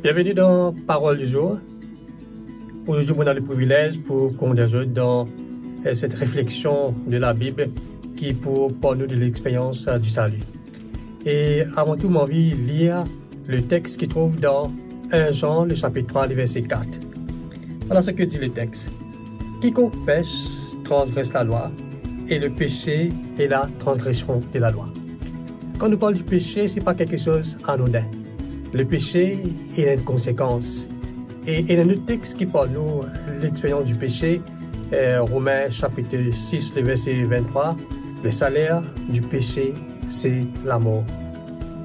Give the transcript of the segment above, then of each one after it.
Bienvenue dans Parole du jour. Aujourd'hui, on a le privilège pour conduire dans cette réflexion de la Bible qui pour nous de l'expérience du salut. Et avant tout, j'ai envie de lire le texte qui trouve dans 1 Jean, le chapitre 3, le verset 4. Voilà ce que dit le texte. Quiconque pêche transgresse la loi, et le péché est la transgression de la loi. Quand nous parlons du péché, ce n'est pas quelque chose d'anodin. Le péché est une conséquence. Et il y a un autre texte qui parle de l'expérience du péché, Romains chapitre 6, le verset 23. Le salaire du péché, c'est la mort.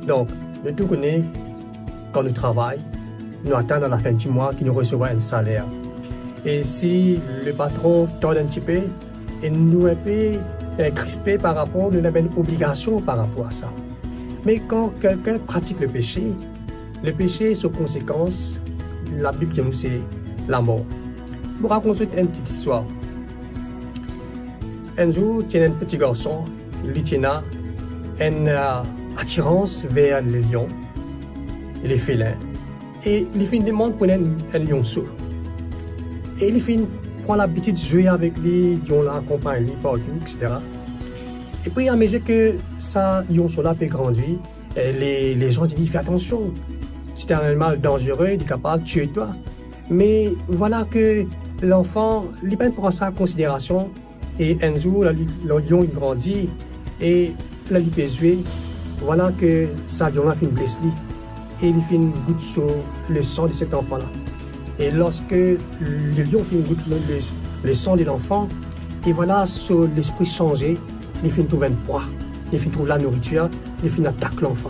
Donc, nous tout connaissons, quand nous travaillons, nous attendons à la fin du mois qu'il nous recevra un salaire. Et si le patron tord un petit peu, et nous un peu crispés par rapport, nous avons une obligation par rapport à ça. Mais quand quelqu'un pratique le péché est sous conséquence, la Bible dit nous c'est la mort. Pour raconter une petite histoire. Un jour, il y a un petit garçon, il a une attirance vers le lion et les félins. Et il fait une demande pour un lionceau. Et il prend l'habitude de jouer avec les lions, l'accompagne partout, etc. Et puis, à mesure que ça lionceau-là peut grandir, les gens disent fais attention. C'est un animal dangereux, il est capable de tuer toi. Mais voilà que l'enfant, il prend ça en considération. Et un jour, le lion il grandit et là, il peut jouer. Voilà que ça lion-là fait une blessure. Et il fait une goutte sur le sang de cet enfant-là. Et lorsque le lion fait une goutte le sang de l'enfant, et voilà, sur l'esprit changé, il fait trouver une proie, il fait trouver la nourriture, il fait attaquer l'enfant.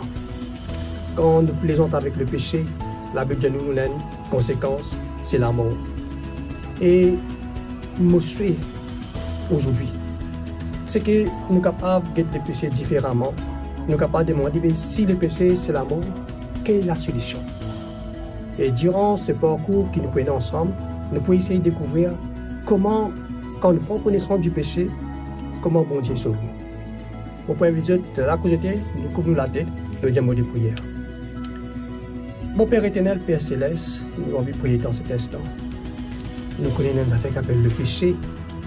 Quand nous plaisons avec le péché, la Bible de nous a une conséquence, c'est la mort. Et nous souhaitons aujourd'hui, c'est que nous sommes capables de guetter le péché différemment. Nous sommes capables de demander si le péché c'est la mort, quelle est la solution? Et durant ce parcours que nous prenons ensemble, nous pouvons essayer de découvrir comment, quand nous prenons connaissance du péché, comment bon Dieu sauve nous. Au point de vue de la causeté, nous couvrons la tête, nous disons de prière. Mon Père éternel, Père céleste, nous avons envie de prier dans cet instant. Nous connaissons une affaire qui s'appelle le péché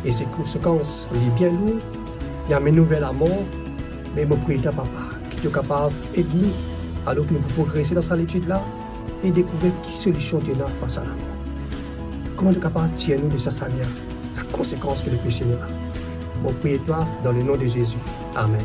et ses conséquences. On est bien lourd, il y a mes nouvelles à mort, mais mon prière, Papa, qui est capable d'aider nous alors que nous pouvons progresser dans cette étude-là et découvrir quelle solution tu as face à la mort. Comment nous sommes capables de tirer nous de sa salaire, la conséquence que le péché n'est pas. Mon prière toi dans le nom de Jésus. Amen.